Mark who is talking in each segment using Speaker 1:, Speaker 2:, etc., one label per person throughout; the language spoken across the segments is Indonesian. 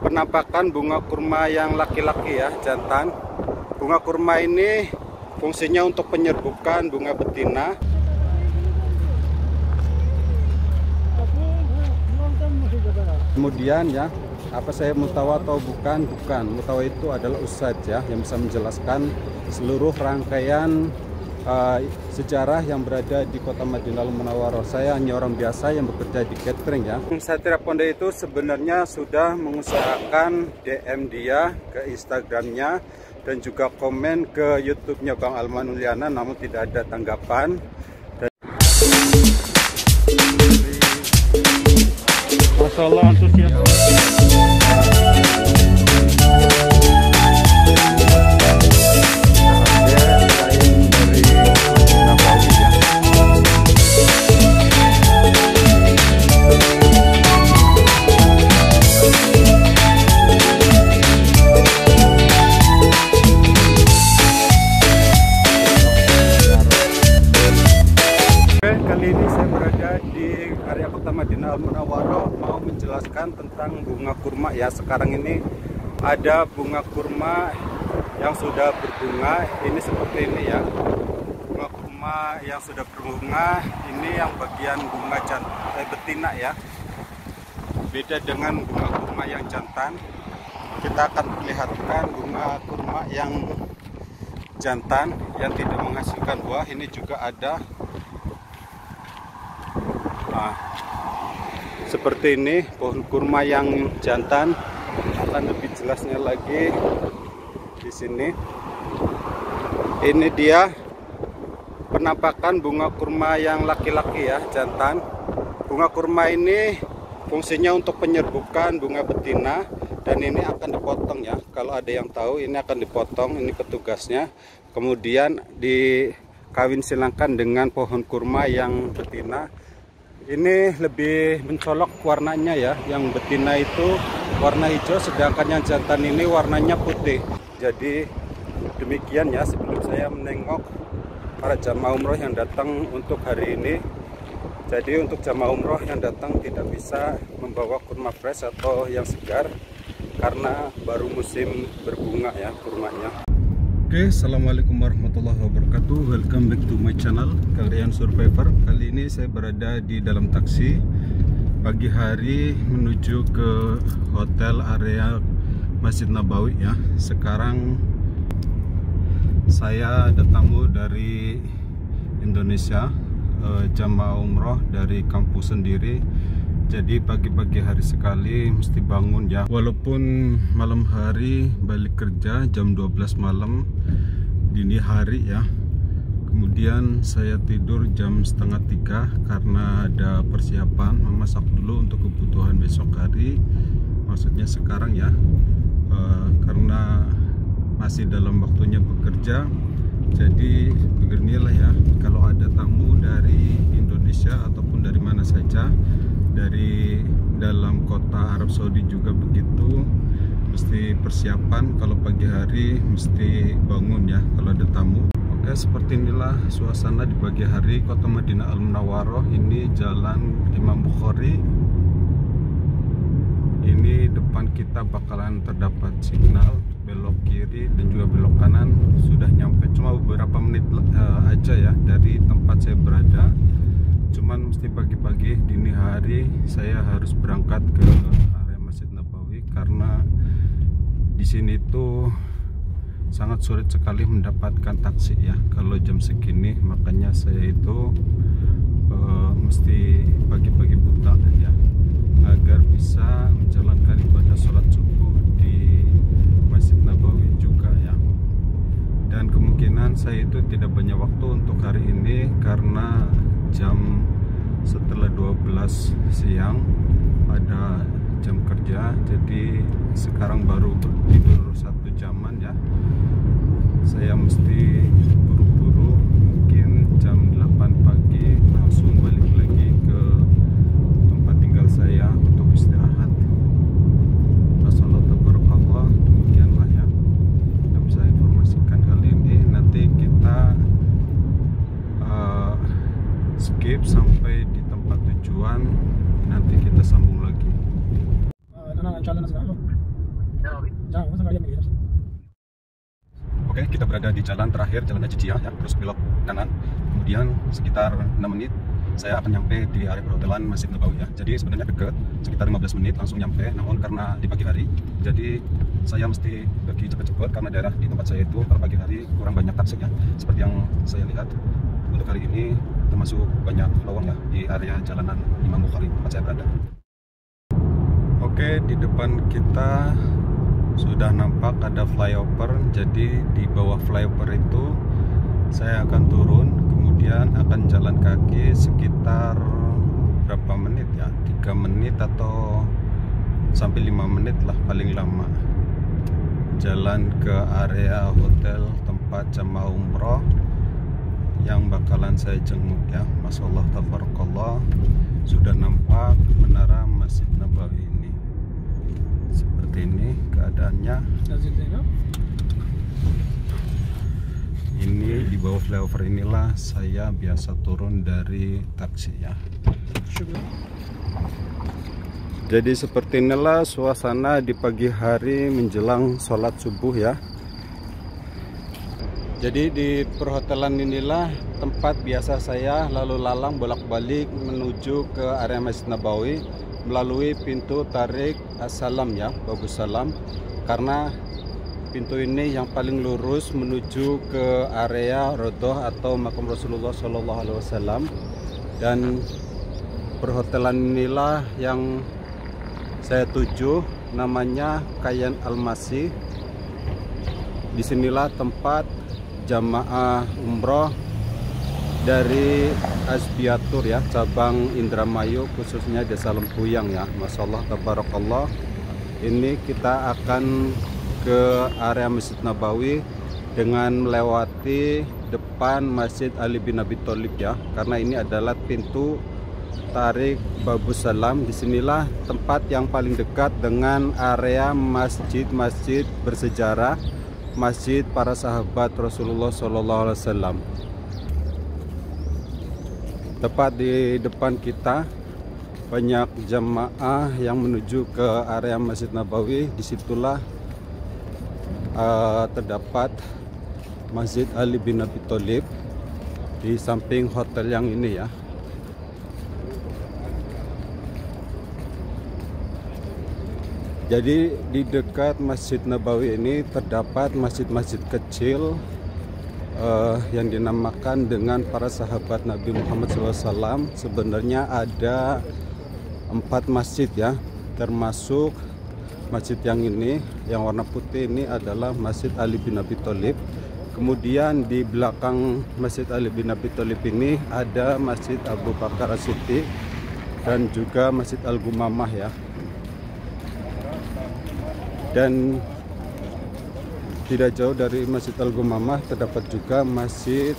Speaker 1: penampakan bunga kurma yang laki-laki ya, jantan. Bunga kurma ini fungsinya untuk penyerbukan bunga betina. Kemudian ya, apa saya mutawa atau bukan? Bukan. Mutawa itu adalah ustadz ya, yang bisa menjelaskan seluruh rangkaian sejarah yang berada di kota Madinatul Munawwarah. Saya hanya orang biasa yang bekerja di catering ya. Satria Ponda itu sebenarnya sudah mengusahakan DM dia ke Instagramnya dan juga komen ke YouTube-nya Bang Alman Uliana, namun tidak ada tanggapan.
Speaker 2: Masalah antusias.
Speaker 1: Kali ini saya berada di area kota Madinatul Munawwarah, mau menjelaskan tentang bunga kurma ya. Sekarang ini ada bunga kurma yang sudah berbunga, ini seperti ini ya. Bunga kurma yang sudah berbunga, ini yang bagian bunga betina ya. Beda dengan bunga kurma yang jantan. Kita akan perlihatkan bunga kurma yang jantan yang tidak menghasilkan buah. Ini juga ada. Nah, seperti ini pohon kurma yang jantan. Akan lebih jelasnya lagi di sini. Ini dia penampakan bunga kurma yang laki-laki ya, jantan. Bunga kurma ini fungsinya untuk penyerbukan bunga betina, dan ini akan dipotong ya. Kalau ada yang tahu, ini akan dipotong, ini petugasnya. Kemudian dikawin silangkan dengan pohon kurma yang betina. Ini lebih mencolok warnanya ya. Yang betina itu warna hijau, sedangkan yang jantan ini warnanya putih. Jadi demikian ya, sebelum saya menengok para jamaah umroh yang datang untuk hari ini. Jadi untuk jamaah umroh yang datang tidak bisa membawa kurma fresh atau yang segar karena baru musim berbunga ya kurmanya. Oke, assalamualaikum warahmatullahi wabarakatuh. Welcome back to my channel, Kalian Survivor. Kali ini saya berada di dalam taksi pagi hari menuju ke hotel area Masjid Nabawi ya. Sekarang saya ada tamu dari Indonesia, jamaah umroh dari kampus sendiri. Jadi pagi-pagi hari sekali mesti bangun ya. Walaupun malam hari balik kerja jam 12 malam, dini hari ya. Kemudian saya tidur jam 2:30 karena ada persiapan memasak dulu untuk kebutuhan besok hari. Maksudnya sekarang ya, karena masih dalam waktunya bekerja. Jadi beginilah ya, kalau ada tamu dari Indonesia ataupun dari mana saja, dari dalam kota Arab Saudi juga begitu, mesti persiapan. Kalau pagi hari mesti bangun ya kalau ada tamu. Oke, seperti inilah suasana di pagi hari kota Madinatul Munawwarah. Ini jalan Imam Bukhari. Ini depan kita bakalan terdapat signal belok kiri dan juga belok kanan. Sudah nyampe, cuma beberapa menit aja ya dari tempat saya berada. Cuman mesti pagi-pagi dini hari saya harus berangkat ke area Masjid Nabawi karena di sini tuh sangat sulit sekali mendapatkan taksi ya kalau jam segini. Makanya saya itu mesti pagi-pagi buta ya, agar bisa menjalankan ibadah sholat subuh di Masjid Nabawi juga ya. Dan kemungkinan saya itu tidak banyak waktu untuk hari ini karena jam setelah 12 siang ada jam kerja. Jadi sekarang baru tidur 1 jaman ya. Saya mesti buru-buru, mungkin jam 8 pagi langsung balik lagi ke tempat tinggal saya untuk istirahat. Assalamualaikum, demikianlah ya yang bisa informasikan kali ini. Nanti kita skip sampai di tempat tujuan, nanti kita sambung lagi. Oke, kita berada di jalan terakhir, Jalan Ajijia ya, terus belok kanan. Kemudian sekitar 6 menit saya akan nyampe di area perhotelan Masjid Nabawi ya. Jadi sebenarnya dekat, sekitar 15 menit langsung nyampe. Namun karena di pagi hari, jadi saya mesti pergi cepat-cepat karena daerah di tempat saya itu pada pagi hari kurang banyak taksi ya. Seperti yang saya lihat untuk hari ini termasuk banyak lowong ya di area jalanan Imam Bukhari tempat saya berada. Oke, di depan kita sudah nampak ada flyover. Jadi di bawah flyover itu saya akan turun, kemudian akan jalan kaki sekitar berapa menit ya, 3 menit atau sampai 5 menit lah paling lama, jalan ke area hotel tempat jamaah umroh yang bakalan saya jenguk ya. Masya Allah, tabarakallah, sudah nampak menara Masjid Nabawi ini. Seperti ini keadaannya. Ini di bawah flyover inilah saya biasa turun dari taksi ya. Jadi seperti inilah suasana di pagi hari menjelang sholat subuh ya. Jadi di perhotelan inilah tempat biasa saya lalu lalang bolak-balik menuju ke area Masjid Nabawi melalui pintu tarik As-Salam ya, Babus Salam, karena pintu ini yang paling lurus menuju ke area Rodoh atau makam Rasulullah SAW. Dan perhotelan inilah yang saya tuju, namanya Kayan Al-Masih. Disinilah tempat jamaah umroh dari Asbiatur ya, cabang Indramayu, khususnya Desa Lempuyang ya. Masya Allah, tabarakallah. Ini kita akan ke area Masjid Nabawi dengan melewati depan Masjid Ali bin Abi Thalib ya, karena ini adalah pintu tarik Babus Salam. Disinilah tempat yang paling dekat dengan area masjid-masjid bersejarah, masjid para sahabat Rasulullah SAW. Tepat di depan kita banyak jamaah yang menuju ke area Masjid Nabawi. Disitulah terdapat Masjid Ali bin Abi Thalib di samping hotel yang ini ya. Jadi di dekat Masjid Nabawi ini terdapat masjid-masjid kecil yang dinamakan dengan para sahabat Nabi Muhammad SAW. Sebenarnya ada 4 masjid ya, termasuk masjid yang ini yang warna putih ini adalah Masjid Ali bin Abi Thalib. Kemudian di belakang Masjid Ali bin Abi Thalib ini ada Masjid Abu Bakar As-Siddiq dan juga Masjid Al-Gumamah ya. Dan tidak jauh dari Masjid Al-Gumamah terdapat juga Masjid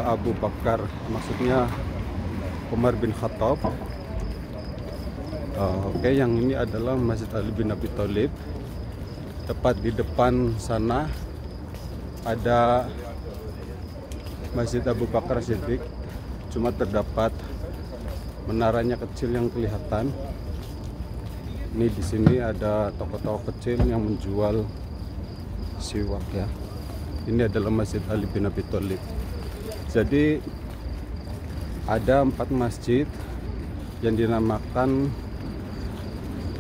Speaker 1: Abu Bakar, maksudnya Umar bin Khattab. Oke, yang ini adalah Masjid Ali bin Abi Thalib. Tepat di depan sana ada Masjid Abu Bakar Siddiq, cuma terdapat menaranya kecil yang kelihatan. Ini di sini ada toko-toko kecil yang menjual siwak ya. Ini adalah Masjid Ali bin Abi Thalib. Jadi ada 4 masjid yang dinamakan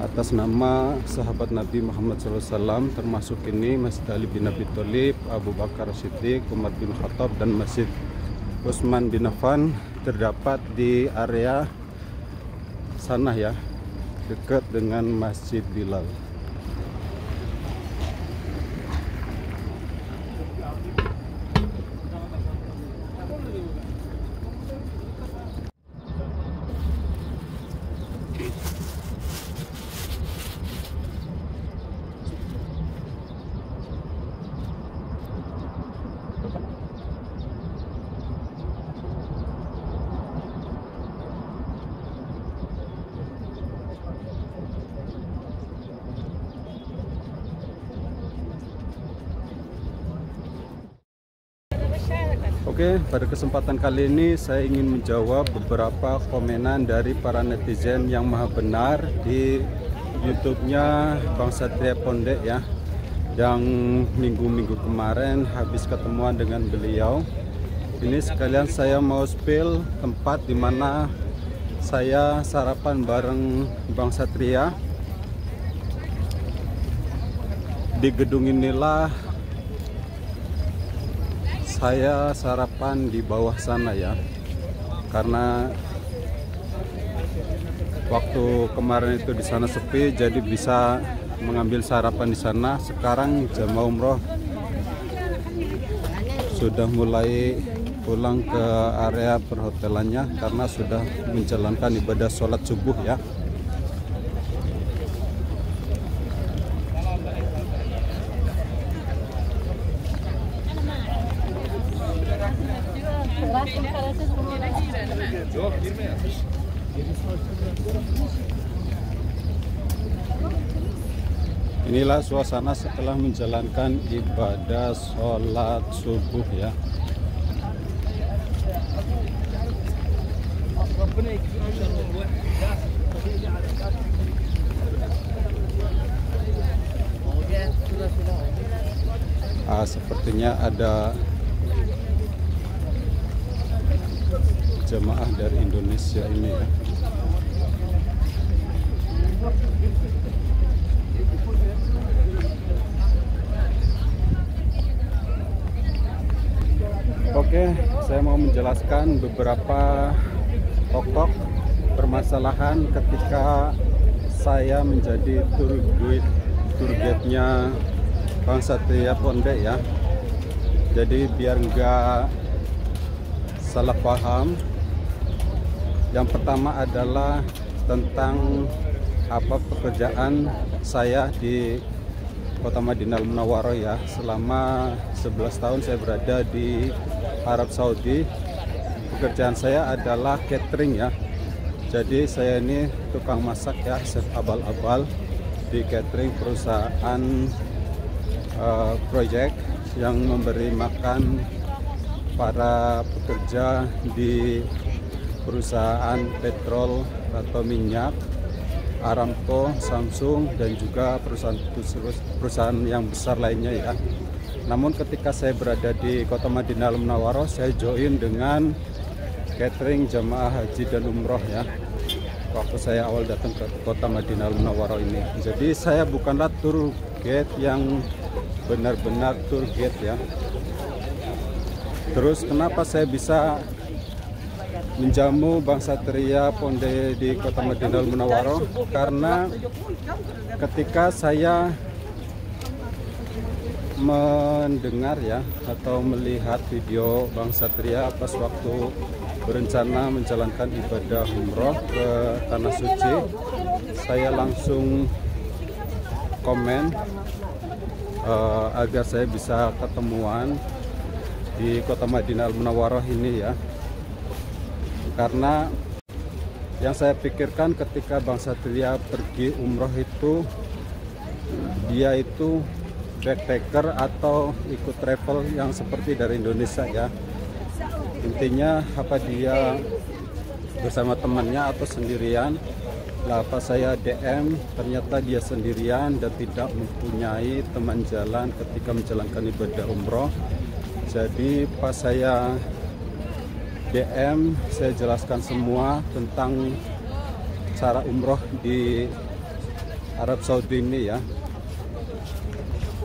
Speaker 1: atas nama sahabat Nabi Muhammad SAW, termasuk ini Masjid Ali bin Abi Thalib, Abu Bakar Siddiq, Umar bin Khattab, dan Masjid Utsman bin Affan terdapat di area sana ya, dekat dengan Masjid Bilal. Oke, pada kesempatan kali ini saya ingin menjawab beberapa komenan dari para netizen yang maha benar di YouTube-nya Bang Satria Pondek ya, yang minggu-minggu kemarin habis ketemuan dengan beliau. Ini sekalian saya mau spill tempat dimana saya sarapan bareng Bang Satria. Di gedung inilah saya sarapan di bawah sana ya, karena waktu kemarin itu di sana sepi, jadi bisa mengambil sarapan di sana. Sekarang jamaah umroh sudah mulai pulang ke area perhotelannya karena sudah menjalankan ibadah sholat subuh ya. Inilah suasana setelah menjalankan ibadah sholat subuh ya. Sepertinya ada jemaah dari Indonesia ini ya. Oke, saya mau menjelaskan beberapa pokok permasalahan ketika saya menjadi tour guide-nya Bang Satria Pondek ya. Jadi biar enggak salah paham, yang pertama adalah tentang apa pekerjaan saya di Kota Madinah Munawwaroh ya. Selama 11 tahun saya berada di Arab Saudi. Pekerjaan saya adalah catering ya. Jadi saya ini tukang masak ya, chef abal-abal di catering perusahaan proyek yang memberi makan para pekerja di perusahaan petrol atau minyak, Aramco, Samsung, dan juga perusahaan yang besar lainnya ya. Namun ketika saya berada di Kota Madinah Munawwaroh, saya join dengan catering jamaah haji dan umroh ya, waktu saya awal datang ke Kota Madinah Munawwaroh ini. Jadi saya bukanlah tour guide yang benar-benar tour guide ya. Terus kenapa saya bisa menjamu Bang Satria Pondek di Kota Madinah Munawwaroh? Karena ketika saya mendengar ya atau melihat video Bang Satria pas waktu berencana menjalankan ibadah umroh ke Tanah Suci, saya langsung komen agar saya bisa ketemuan di Kota Madinah Munawwaroh ini ya. Karena yang saya pikirkan ketika Bang Satria pergi umroh itu, dia itu backpacker atau ikut travel yang seperti dari Indonesia ya. Intinya apa dia bersama temannya atau sendirian. Lah pas saya DM, ternyata dia sendirian dan tidak mempunyai teman jalan ketika menjalankan ibadah umroh. Jadi pas saya DM, saya jelaskan semua tentang cara umroh di Arab Saudi ini ya.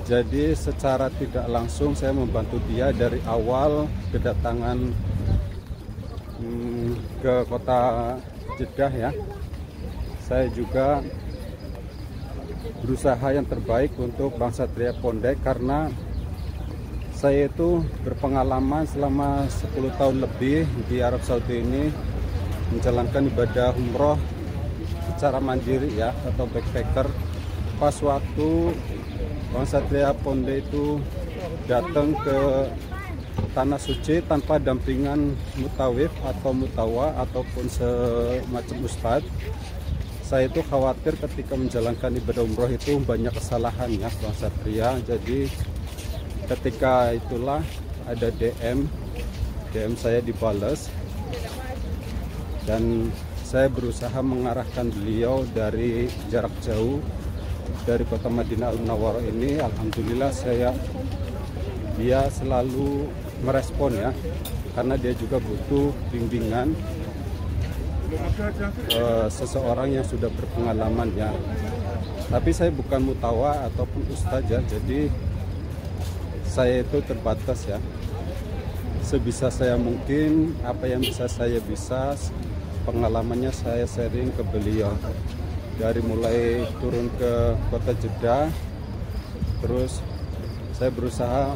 Speaker 1: Jadi secara tidak langsung saya membantu dia dari awal kedatangan ke kota Jeddah ya. Saya juga berusaha yang terbaik untuk Bang Satria Pondek karena saya itu berpengalaman selama 10 tahun lebih di Arab Saudi ini menjalankan ibadah umroh secara mandiri ya atau backpacker. Pas waktu Bang Satria Pondek itu datang ke Tanah Suci tanpa dampingan mutawif atau mutawa ataupun semacam ustadz, saya itu khawatir ketika menjalankan ibadah umroh itu banyak kesalahan ya Bang Satria. Jadi ketika itulah ada DM saya dibalas dan saya berusaha mengarahkan beliau dari jarak jauh dari kota Madinah Al-Munawwarah ini. Alhamdulillah dia selalu merespon ya, karena dia juga butuh bimbingan seseorang yang sudah berpengalaman ya. Tapi saya bukan mutawa ataupun ustazah, jadi saya itu terbatas ya. Sebisa saya mungkin, apa yang bisa saya pengalamannya saya sharing ke beliau. Dari mulai turun ke kota Jeddah, terus saya berusaha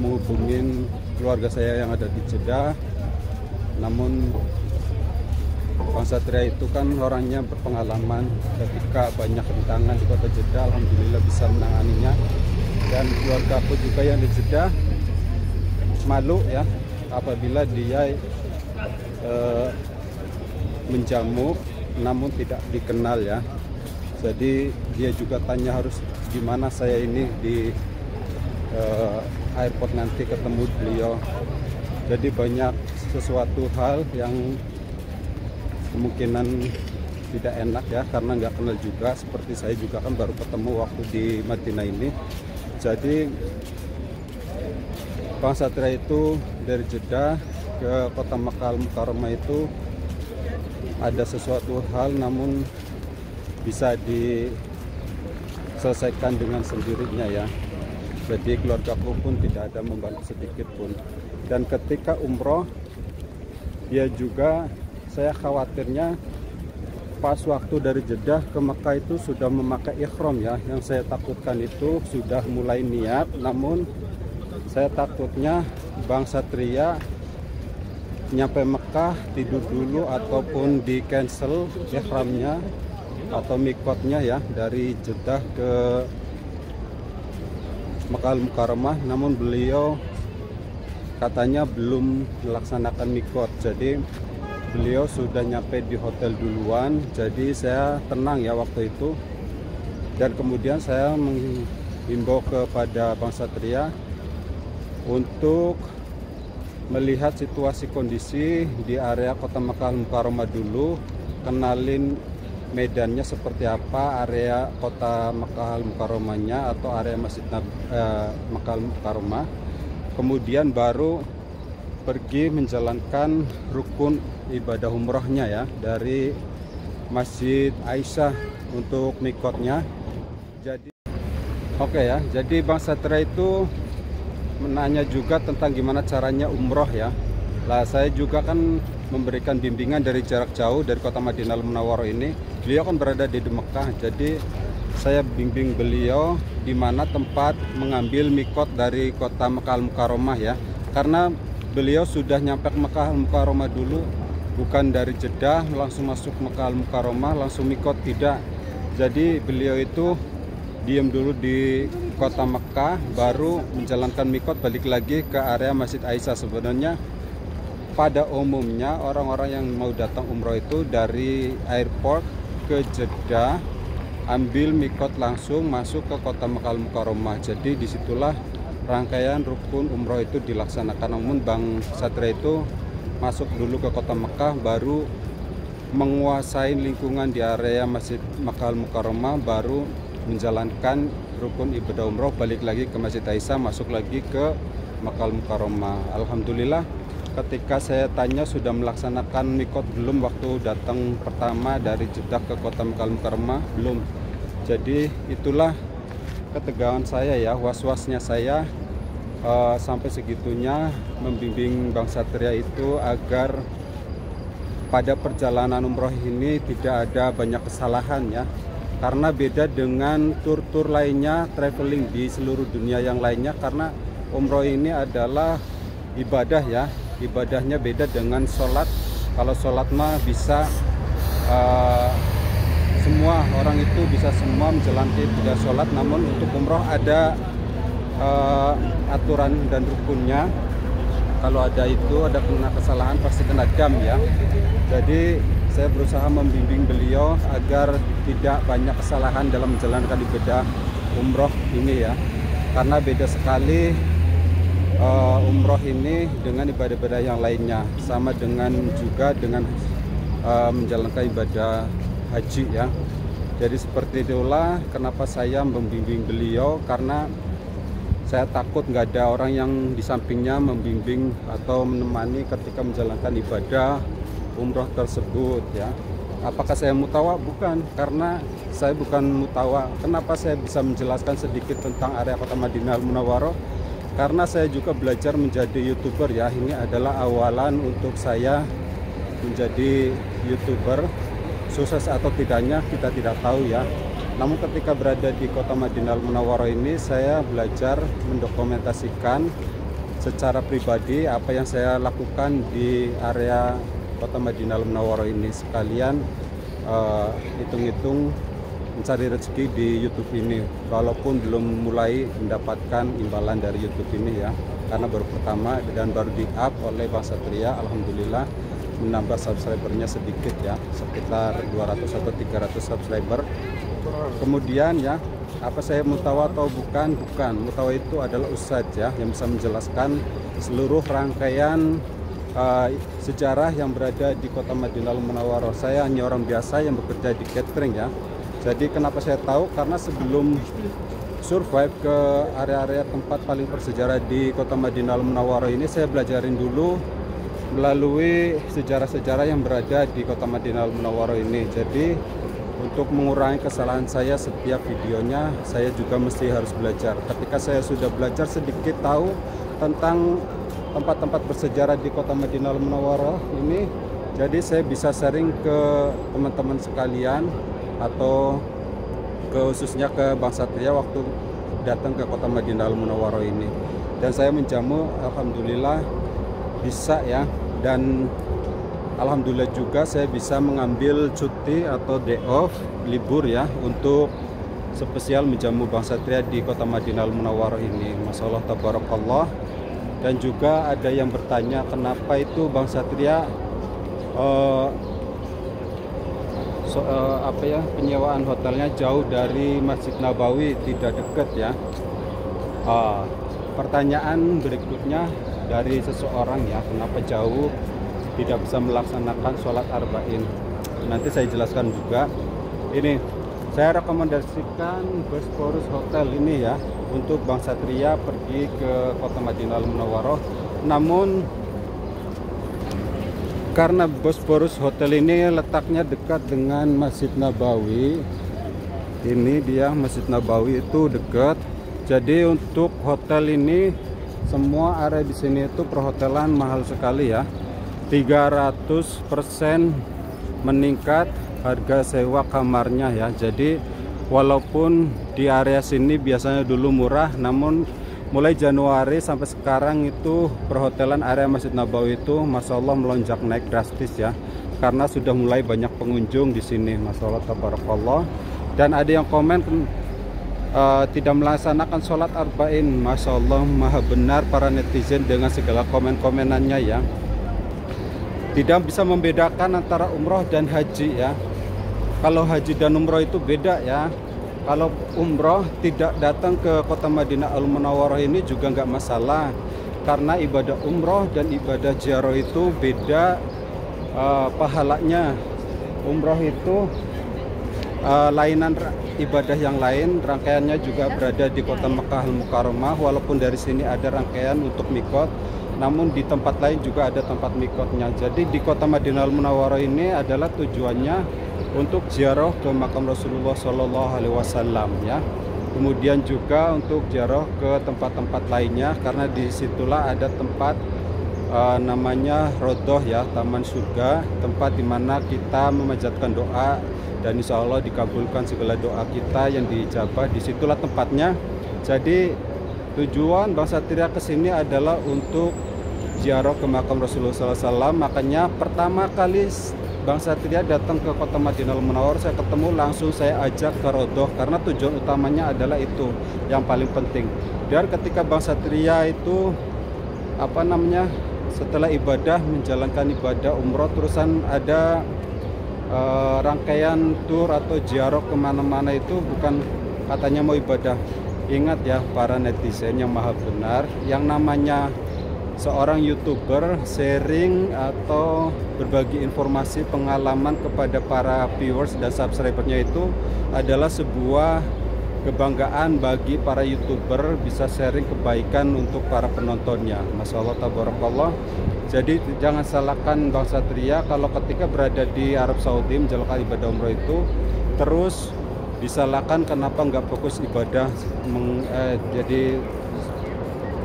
Speaker 1: menghubungin keluarga saya yang ada di Jeddah. Namun Bang Satria itu kan orangnya berpengalaman, ketika banyak rintangan di kota Jeddah, alhamdulillah bisa menanganinya. Dan keluarga aku juga yang di Jeddah malu ya apabila dia menjamu namun tidak dikenal ya. Jadi dia juga tanya harus gimana saya ini di airport nanti ketemu beliau. Jadi banyak sesuatu hal yang kemungkinan tidak enak ya, karena nggak kenal juga. Seperti saya juga kan baru ketemu waktu di Madinah ini. Jadi Bang Satria itu dari Jeddah ke kota Makkah Al-Mukarramah itu ada sesuatu hal, namun bisa diselesaikan dengan sendirinya ya. Jadi keluargaku pun tidak ada membantu sedikit pun. Dan ketika umroh, dia juga, saya khawatirnya pas waktu dari Jeddah ke Mekah itu sudah memakai ihram ya. Yang saya takutkan itu sudah mulai niat, namun saya takutnya Bang Satria nyampe Mekah tidur dulu ataupun di cancel ihramnya atau mikotnya ya dari Jeddah ke Makkah Al-Mukarramah, namun beliau katanya belum melaksanakan mikot. Jadi beliau sudah nyampe di hotel duluan, jadi saya tenang ya waktu itu. Dan kemudian saya menghimbau kepada Bang Satria untuk melihat situasi kondisi di area kota Makkah Al-Mukarramah dulu, kenalin medannya seperti apa, area kota Makkah Al-Mukarramahnya atau area Masjid Makkah Al-Mukarramah. Kemudian baru pergi menjalankan rukun ibadah umrohnya ya dari Masjid Aisyah untuk mikotnya. Jadi oke ya, jadi Bang Satria itu menanya juga tentang gimana caranya umroh ya. Lah saya juga kan memberikan bimbingan dari jarak jauh dari kota Madinah Al-Munawwarah ini. Beliau kan berada di Mekah, jadi saya bimbing beliau di mana tempat mengambil mikot dari kota Makkah Al-Mukarramah ya. Karena beliau sudah nyampe ke Makkah Al-Mukarramah dulu, bukan dari Jeddah langsung masuk Makkah Al-Mukarramah langsung mikot, tidak. Jadi beliau itu diam dulu di kota Mekah, baru menjalankan mikot balik lagi ke area Masjid Aisyah. Sebenarnya pada umumnya orang-orang yang mau datang umroh itu dari airport ke Jeddah ambil mikot langsung masuk ke kota Makkah Al-Mukarramah. Jadi disitulah rangkaian rukun umroh itu dilaksanakan. Namun Bang Satria itu masuk dulu ke kota Mekah, baru menguasai lingkungan di area Masjid Makkah Al-Mukarramah, baru menjalankan rukun ibadah umroh, balik lagi ke Masjid Aisyah, masuk lagi ke Makkah Al-Mukarramah. Alhamdulillah ketika saya tanya sudah melaksanakan mikot belum waktu datang pertama dari Jeddah ke kota Makkah Al-Mukarramah, belum. Jadi itulah ketegangan saya ya, was-wasnya saya sampai segitunya membimbing Bang Satria itu agar pada perjalanan umroh ini tidak ada banyak kesalahan ya. Karena beda dengan tur-tur lainnya, traveling di seluruh dunia yang lainnya, karena umroh ini adalah ibadah ya. Ibadahnya beda dengan sholat. Kalau sholat mah bisa semua orang itu bisa semua menjalankan ibadah sholat, namun untuk umroh ada aturan dan rukunnya. Kalau ada itu, ada kena kesalahan pasti kena dam ya. Jadi saya berusaha membimbing beliau agar tidak banyak kesalahan dalam menjalankan ibadah umroh ini ya. Karena beda sekali umroh ini dengan ibadah-ibadah yang lainnya. Sama dengan juga dengan menjalankan ibadah haji ya. Jadi seperti itulah kenapa saya membimbing beliau, karena saya takut nggak ada orang yang di sampingnya membimbing atau menemani ketika menjalankan ibadah umroh tersebut ya. Apakah saya mutawa? Bukan, karena saya bukan mutawa. Kenapa saya bisa menjelaskan sedikit tentang area kota Madinah Al-Munawwarah? Karena saya juga belajar menjadi YouTuber ya. Ini adalah awalan untuk saya menjadi YouTuber. Sukses atau tidaknya kita tidak tahu ya. Namun ketika berada di kota Madinah Al-Munawwarah ini, saya belajar mendokumentasikan secara pribadi apa yang saya lakukan di area kota Madinah Al-Munawwarah ini, sekalian hitung-hitung mencari rezeki di YouTube ini, walaupun belum mulai mendapatkan imbalan dari YouTube ini ya, karena baru pertama dan baru di-up oleh Bang Satria. Alhamdulillah menambah subscribernya sedikit ya, sekitar 200 atau 300 subscriber. Kemudian ya, apa saya mutawa atau bukan? Bukan. Mutawa itu adalah ustadz ya, yang bisa menjelaskan seluruh rangkaian sejarah yang berada di kota Madinah Al-Munawwarah. Saya hanya orang biasa yang bekerja di catering ya. Jadi kenapa saya tahu? Karena sebelum survive ke area-area tempat paling bersejarah di kota Madinah Al-Munawwarah ini, saya belajarin dulu melalui sejarah-sejarah yang berada di kota Madinah Al-Munawwarah ini. Jadi untuk mengurangi kesalahan saya setiap videonya, saya juga mesti harus belajar. Ketika saya sudah belajar sedikit tahu tentang tempat-tempat bersejarah di kota Madinah Al-Munawwarah ini, jadi saya bisa sharing ke teman-teman sekalian atau khususnya ke Bang Satria waktu datang ke kota Madinah Al-Munawwarah ini. Dan saya menjamu, alhamdulillah bisa ya. Dan alhamdulillah juga saya bisa mengambil cuti atau day off, libur ya, untuk spesial menjamu Bang Satria di kota Madinah Al-Munawwarah ini. Masya Allah, tabarakallah. Dan juga ada yang bertanya kenapa itu Bang Satria penyewaan hotelnya jauh dari Masjid Nabawi, tidak dekat ya. Pertanyaan berikutnya dari seseorang ya, kenapa jauh, tidak bisa melaksanakan sholat arba'in. Nanti saya jelaskan juga. Ini saya rekomendasikan Bosporus Hotel ini ya, untuk Bang Satria pergi ke kota Madinah Al-Munawwarah. Namun karena Bosporus Hotel ini letaknya dekat dengan Masjid Nabawi, ini dia Masjid Nabawi itu dekat. Jadi untuk hotel ini, semua area di sini itu perhotelan mahal sekali ya. 300% meningkat harga sewa kamarnya ya. Jadi walaupun di area sini biasanya dulu murah, namun mulai Januari sampai sekarang itu perhotelan area Masjid Nabawi itu Masya Allah melonjak naik drastis ya, karena sudah mulai banyak pengunjung di sini. Masya Allah, tabarakallah. Dan ada yang komen tidak melaksanakan sholat arba'in. Masya Allah, maha benar para netizen dengan segala komen-komenannya ya. Tidak bisa membedakan antara umroh dan haji ya. Kalau haji dan umroh itu beda ya. Kalau umroh tidak datang ke kota Madinah Al-Munawwarah ini juga nggak masalah, karena ibadah umroh dan ibadah ziarah itu beda pahalanya. Umroh itu lainan ibadah yang lain, rangkaiannya juga berada di kota Mekah Al-Mukarramah. Walaupun dari sini ada rangkaian untuk mikot, namun di tempat lain juga ada tempat mikotnya. Jadi di kota Madinah Al-Munawwarah ini adalah tujuannya untuk ziarah ke makam Rasulullah SAW ya. Kemudian juga untuk ziarah ke tempat-tempat lainnya, karena disitulah ada tempat namanya Rodoh ya, Taman Surga, tempat dimana kita memanjatkan doa dan insya Allah dikabulkan segala doa kita yang dijabah. Disitulah tempatnya. Jadi tujuan Bang Satria kesini adalah untuk ziarah ke makam Rasulullah SAW. Makanya pertama kali Bang Satria datang ke kota Madinah Al-Munawwarah, saya ketemu langsung saya ajak ke Rodoh, karena tujuan utamanya adalah itu yang paling penting. Dan ketika Bang Satria itu setelah ibadah, menjalankan ibadah umroh, terusan ada rangkaian tur atau ziarah kemana-mana, itu bukan katanya mau ibadah. Ingat ya para netizen yang maha benar, yang namanya seorang YouTuber sharing atau berbagi informasi pengalaman kepada para viewers dan subscribernya itu adalah sebuah kebanggaan bagi para YouTuber bisa sharing kebaikan untuk para penontonnya. Masya Allah, tabarakallah. Jadi jangan salahkan Bang Satria kalau ketika berada di Arab Saudi menjalankan ibadah umroh itu terus disalahkan kenapa nggak fokus ibadah, jadi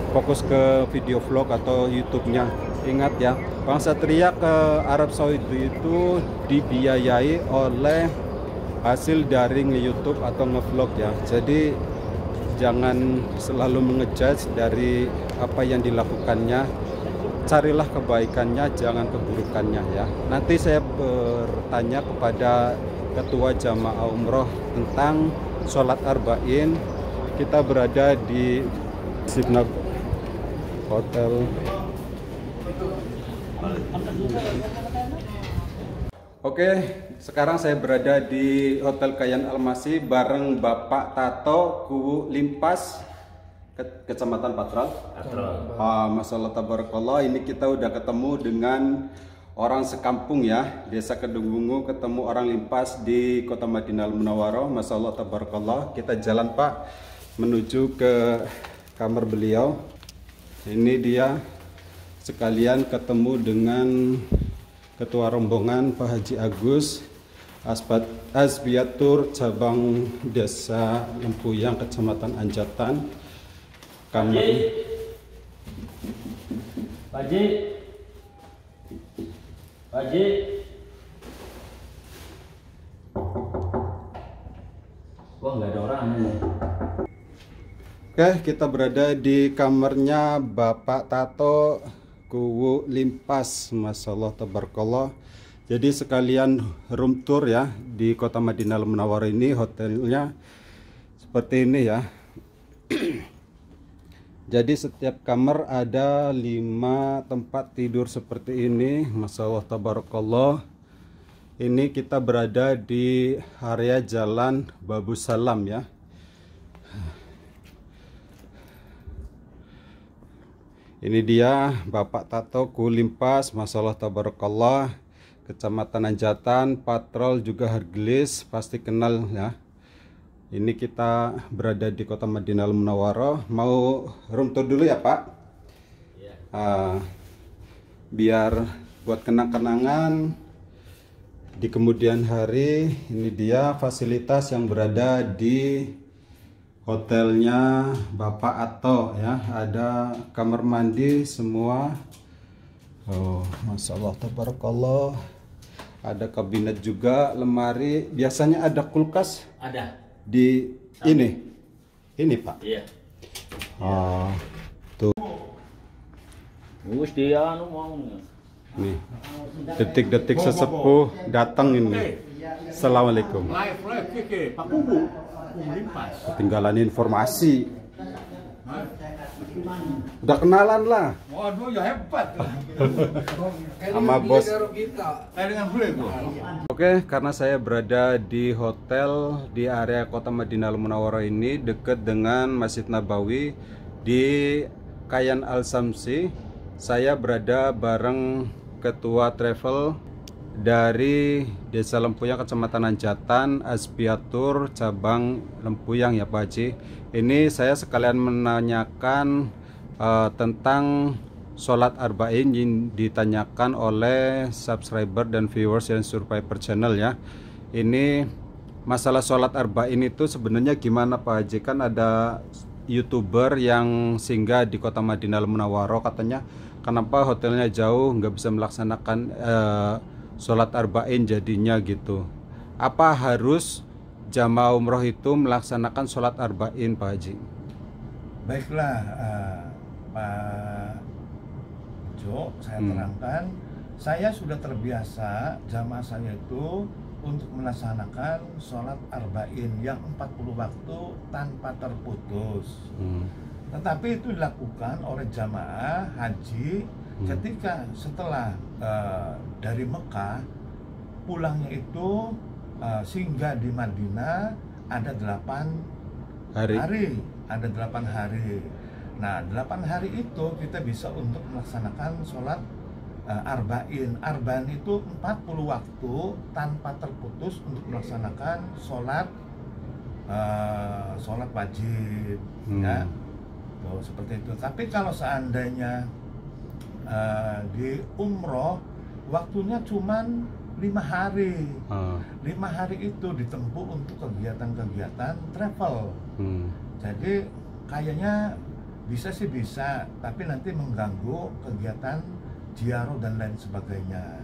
Speaker 1: fokus ke video vlog atau YouTube-nya. Ingat ya, Bang Satria ke Arab Saudi itu dibiayai oleh hasil dari nge-YouTube atau nge-vlog ya. Jadi jangan selalu mengejudge dari apa yang dilakukannya. Carilah kebaikannya, jangan keburukannya ya. Nanti saya bertanya kepada Ketua Jamaah Umroh tentang sholat arba'in. Kita berada di Sibna Hotel. Oke, sekarang saya berada di Hotel Kayan Almasi bareng Bapak Tato Kuwu Limpas, Kecamatan Patral. Masalah tabarakallah, ini kita udah ketemu dengan orang sekampung ya, Desa Kedunggungu, ketemu orang Limpas di Kota Madinah Munawwaroh. Masalah tabarakallah, kita jalan Pak menuju ke kamar beliau. Ini dia, sekalian ketemu dengan Ketua Rombongan Pak Haji Agus Asbiatur Cabang Desa Lempuyang, Kecamatan Anjatan. Kamar
Speaker 3: Haji. Wah, nggak ada orang nih.
Speaker 1: Oke, kita berada di kamarnya Bapak Tato Kuwu Limpas. Masyaallah tabarakallah. Jadi sekalian room tour ya di Kota Madinah Munawwaroh ini, hotelnya seperti ini ya. Jadi setiap kamar ada 5 tempat tidur seperti ini. Masyaallah tabarakallah. Ini kita berada di area Jalan Babu Salam ya. Ini dia Bapak Tato Kuwu Limpas. Masyaallah tabarakallah. Kecamatan Anjatan, Patrol juga Hargelis, pasti kenal ya. Ini kita berada di Kota Madinah Munawwaroh. Mau room tour dulu ya Pak?
Speaker 3: Iya.
Speaker 1: Biar buat kenang-kenangan di kemudian hari. Ini dia fasilitas yang berada di hotelnya Bapak Ato ya. Ada kamar mandi semua. Oh, Masya Allah tabarakallah. Ada kabinet juga, lemari. Biasanya ada kulkas.
Speaker 3: Ada.
Speaker 1: Di ini Pak.
Speaker 3: Iya.
Speaker 1: Tuh
Speaker 3: Gus dia anu mau.
Speaker 1: nih, detik-detik sesepuh datang ini. Assalamualaikum.
Speaker 2: Live keke, Pak Kubu Limpas.
Speaker 1: Ketinggalan informasi. Udah kenalan lah
Speaker 2: Waduh, ya hebat.
Speaker 1: sama bos.
Speaker 2: Saya dengan bule gua.
Speaker 1: Oke, karena saya berada di hotel di area Kota Madinah Munawwaroh ini dekat dengan Masjid Nabawi di Kayan Al Samsi. Saya berada bareng Ketua Travel dari Desa Lempuyang, Kecamatan Anjatan, Asbiatur Cabang Lempuyang ya Pak Haji. Ini saya sekalian menanyakan tentang sholat arba'in yang ditanyakan oleh subscriber dan viewers yang Survivor Channel ya. Ini masalah sholat arba'in itu sebenarnya gimana Pak Haji? Kan ada YouTuber yang singgah di Kota Madinah Munawwaroh, katanya kenapa hotelnya jauh nggak bisa melaksanakan sholat arba'in jadinya gitu. Apa harus jamaah umroh itu melaksanakan sholat arba'in Pak Haji?
Speaker 2: Baiklah, Pak Jo, saya terangkan, saya sudah terbiasa jamaah saya itu untuk melaksanakan sholat arba'in yang 40 waktu tanpa terputus. Tetapi itu dilakukan oleh jamaah haji ketika setelah dari Mekah pulangnya itu singgah di Madinah ada 8 hari, ada 8 hari. Nah, 8 hari itu kita bisa untuk melaksanakan sholat arba'in. Arba'in itu 40 waktu tanpa terputus untuk melaksanakan sholat wajib, ya. Tuh, seperti itu. Tapi kalau seandainya di umroh waktunya cuman 5 hari. 5 hari itu ditempuh untuk kegiatan-kegiatan travel. Jadi kayaknya bisa sih bisa, tapi nanti mengganggu kegiatan ziarah dan lain sebagainya.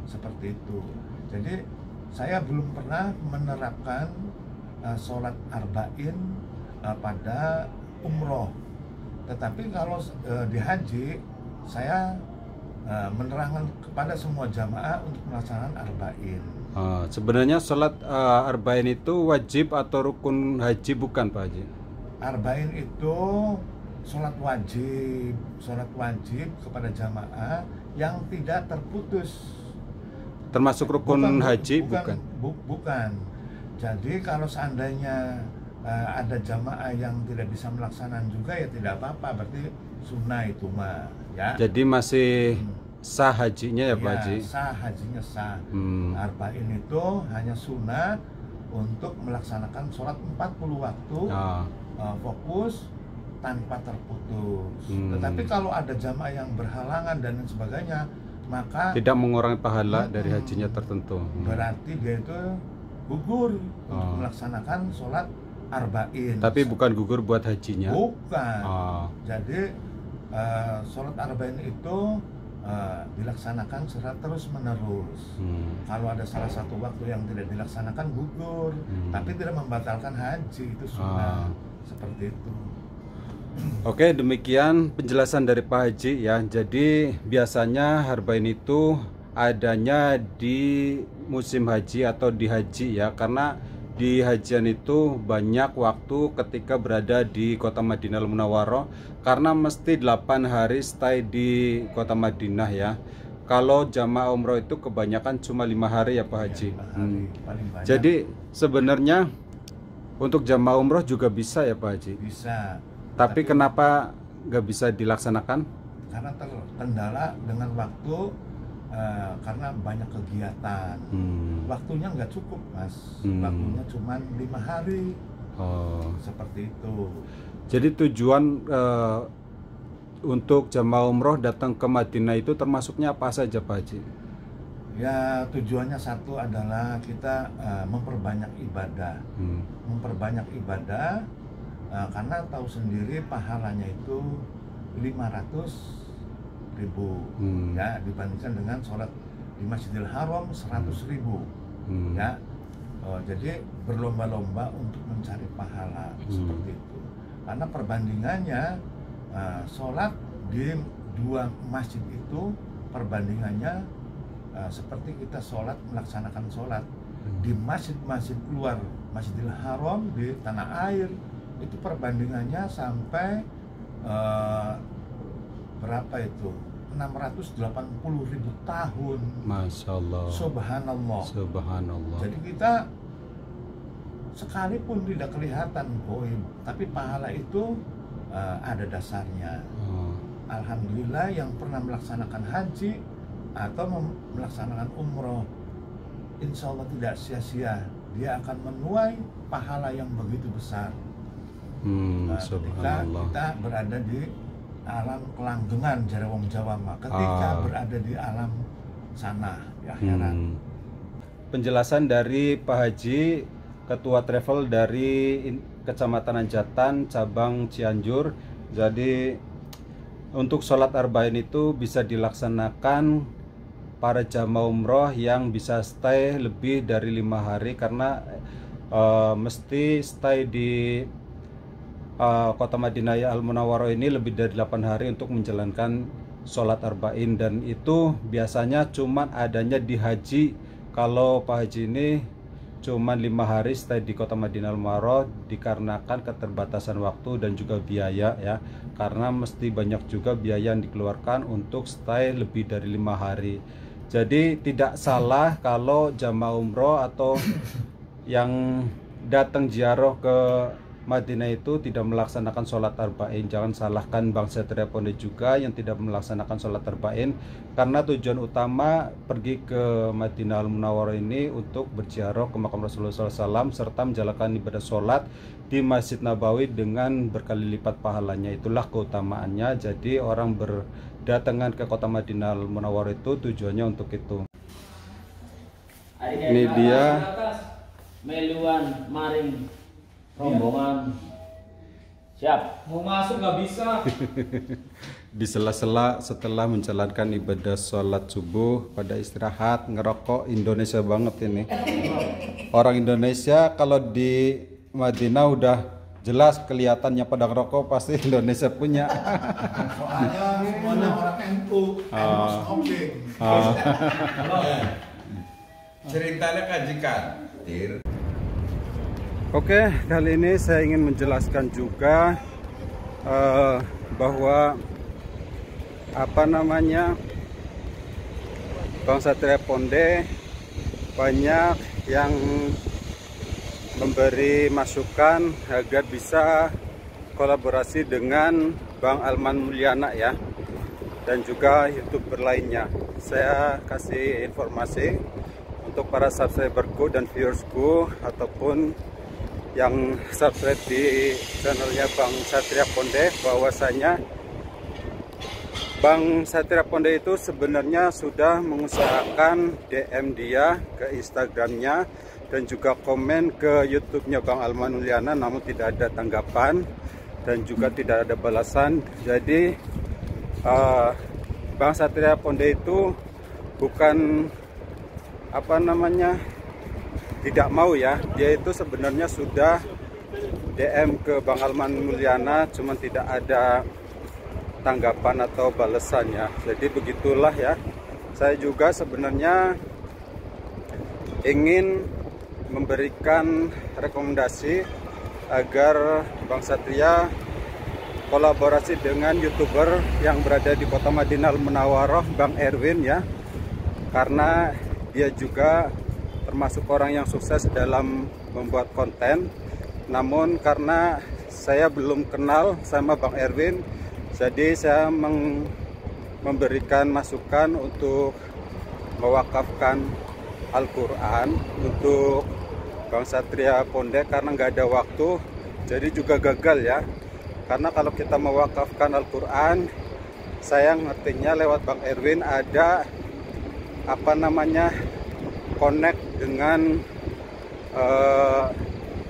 Speaker 2: Seperti itu. Jadi saya belum pernah menerapkan sholat arba'in pada umroh. Tetapi kalau di haji saya menerangkan kepada semua jamaah untuk melaksanakan arba'in.
Speaker 1: Sebenarnya sholat arba'in itu wajib atau rukun haji bukan Pak Haji?
Speaker 2: Arba'in itu sholat wajib kepada jamaah yang tidak terputus.
Speaker 1: Termasuk rukun haji bukan?
Speaker 2: Bukan. Jadi kalau seandainya ada jamaah yang tidak bisa melaksanakan juga ya tidak apa-apa, berarti sunnah itu mah, ya.
Speaker 1: Jadi masih sah hajinya ya Pak Haji?
Speaker 2: Sah hajinya sah. Arba'in itu hanya sunnah untuk melaksanakan sholat 40 waktu fokus tanpa terputus. Tetapi kalau ada jamaah yang berhalangan dan lain sebagainya, maka
Speaker 1: tidak mengurangi pahala dari hajinya tertentu.
Speaker 2: Berarti dia itu gugur untuk melaksanakan sholat arba'in.
Speaker 1: Tapi bukan gugur buat hajinya?
Speaker 2: Bukan. Jadi sholat arba'in itu dilaksanakan secara terus menerus. Kalau ada salah satu waktu yang tidak dilaksanakan gugur, tapi tidak membatalkan haji, itu sunnah. Seperti itu.
Speaker 1: Oke, demikian penjelasan dari Pak Haji ya. Jadi biasanya arba'in itu adanya di musim haji atau di haji ya, karena di hajian itu banyak waktu ketika berada di kota Madinah Al-Munawwarah, karena mesti 8 hari stay di kota Madinah ya. Kalau jamaah umroh itu kebanyakan cuma 5 hari ya Pak Haji. Jadi sebenarnya untuk jamaah umroh juga bisa ya Pak Haji?
Speaker 2: Bisa.
Speaker 1: Tapi kenapa nggak bisa dilaksanakan?
Speaker 2: Karena terkendala dengan waktu, karena banyak kegiatan. Waktunya nggak cukup Mas. Waktunya cuma 5 hari. Seperti itu.
Speaker 1: Jadi tujuan untuk jamaah umroh datang ke Madinah itu termasuknya apa saja Pak Haji?
Speaker 2: Ya, tujuannya satu adalah kita memperbanyak ibadah. Memperbanyak ibadah, karena tahu sendiri pahalanya itu 500.000 ya, dibandingkan dengan sholat di Masjidil Haram 100.000 ya. Jadi berlomba-lomba untuk mencari pahala seperti itu. Karena perbandingannya sholat di 2 masjid itu perbandingannya seperti kita sholat, melaksanakan sholat di masjid-masjid luar Masjidil Haram di tanah air, itu perbandingannya sampai berapa itu? 680.000 tahun.
Speaker 1: Masya Allah.
Speaker 2: Subhanallah.
Speaker 1: Subhanallah.
Speaker 2: Jadi kita sekalipun tidak kelihatan poin, tapi pahala itu ada dasarnya. Alhamdulillah yang pernah melaksanakan haji atau melaksanakan umroh, insya Allah tidak sia-sia, dia akan menuai pahala yang begitu besar. Ketika kita berada di alam kelanggengan, jare wong Jawa mah, ketika berada di alam sana di akhirat.
Speaker 1: Penjelasan dari Pak Haji, Ketua Travel dari Kecamatan Anjatan, cabang Cianjur. Jadi untuk sholat arba'in itu bisa dilaksanakan para jamaah umroh yang bisa stay lebih dari 5 hari, karena mesti stay di kota Madinah Al-Munawwarah ini lebih dari 8 hari untuk menjalankan sholat arba'in, dan itu biasanya cuman adanya di haji. Kalau Pak Haji ini cuman 5 hari stay di kota Madinah Al-Munawwarah dikarenakan keterbatasan waktu dan juga biaya ya, karena mesti banyak juga biaya yang dikeluarkan untuk stay lebih dari 5 hari. Jadi tidak salah kalau jamaah umroh atau yang datang ziarah ke Madinah itu tidak melaksanakan sholat arba'in. Jangan salahkan Bang Satria Ponde juga yang tidak melaksanakan sholat arba'in, karena tujuan utama pergi ke Madinah Al-Munawwarah ini untuk berziarah ke makam Rasulullah SAW serta menjalankan ibadah sholat di Masjid Nabawi dengan berkali lipat pahalanya. Itulah keutamaannya. Jadi orang berdatangan ke kota Madinah Al-Munawwarah itu tujuannya untuk itu. Ini dia
Speaker 3: meluan maring rombongan. Siap.
Speaker 4: Mau masuk nggak bisa.
Speaker 1: Di sela-sela setelah menjalankan ibadah sholat subuh pada istirahat ngerokok. Indonesia banget ini. Orang Indonesia kalau di Madinah udah jelas kelihatannya pada ngerokok, pasti Indonesia punya.
Speaker 2: Soalnya semuanya orang NU, smoking. Ceritanya kajikan.
Speaker 1: Oke, kali ini saya ingin menjelaskan juga bahwa Bang Satria Ponde banyak yang memberi masukan agar bisa kolaborasi dengan Bang Alman Mulyana ya, dan juga YouTuber lainnya. Saya kasih informasi untuk para subscriberku dan viewersku ataupun yang subscribe di channelnya Bang Satria Ponde, bahwasanya Bang Satria Ponde itu sebenarnya sudah mengusahakan DM dia ke Instagramnya dan juga komen ke YouTube-nya Bang Alman Mulyana, namun tidak ada tanggapan dan juga tidak ada balasan. Jadi Bang Satria Ponde itu bukan tidak mau ya, dia itu sebenarnya sudah DM ke Bang Alman Mulyana, cuman tidak ada tanggapan atau balasannya. Jadi begitulah ya. Saya juga sebenarnya ingin memberikan rekomendasi agar Bang Satria kolaborasi dengan YouTuber yang berada di kota Madinah Al-Munawwarah, Bang Erwin ya, karena dia juga termasuk orang yang sukses dalam membuat konten. Namun karena saya belum kenal sama Bang Erwin, jadi saya memberikan masukan untuk mewakafkan Al-Quran untuk Bang Satria Ponde karena nggak ada waktu, jadi juga gagal ya. Karena kalau kita mewakafkan Al-Quran, saya ngertinya lewat Bang Erwin ada connect dengan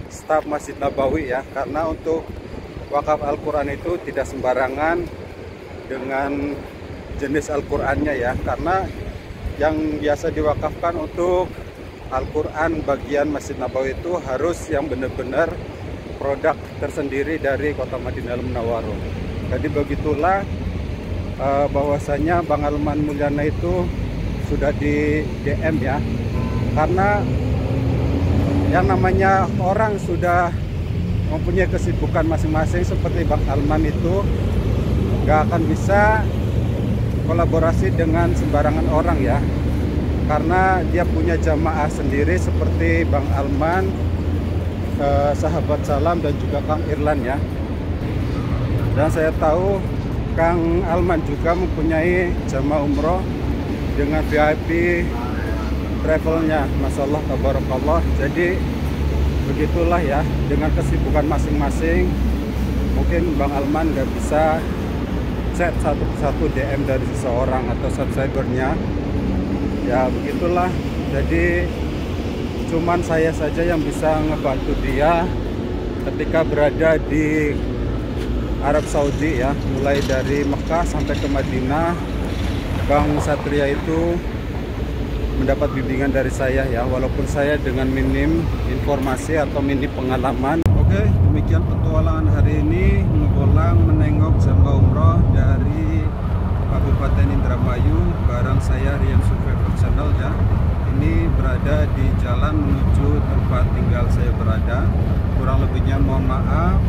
Speaker 1: staf Masjid Nabawi ya, karena untuk wakaf Al-Quran itu tidak sembarangan dengan jenis Al-Qurannya ya, karena yang biasa diwakafkan untuk Al-Quran bagian Masjid Nabawi itu harus yang benar-benar produk tersendiri dari kota Madinah Al-Munawwarah. Jadi begitulah bahwasanya Bang Alman Mulyana itu sudah di DM ya, karena yang namanya orang sudah mempunyai kesibukan masing-masing seperti Bang Alman itu gak akan bisa kolaborasi dengan sembarangan orang ya, karena dia punya jamaah sendiri seperti Bang Alman, sahabat salam dan juga Kang Irlan ya. Dan saya tahu Kang Alman juga mempunyai jamaah umroh dengan VIP travelnya, Masya Allah, tabarakallah. Jadi begitulah ya, dengan kesibukan masing-masing mungkin Bang Alman nggak bisa chat satu persatu DM dari seseorang atau subscribernya ya, begitulah. Jadi cuman saya saja yang bisa ngebantu dia ketika berada di Arab Saudi ya, mulai dari Mekah sampai ke Madinah. Bang Satria itu mendapat bimbingan dari saya ya, walaupun saya dengan minim informasi atau minim pengalaman. Oke, demikian petualangan hari ini mengulang menengok jamaah umroh dari Kabupaten Indramayu bareng saya Rian Survivor Channel ya. Ini berada di jalan menuju tempat tinggal saya berada. Kurang lebihnya mohon maaf.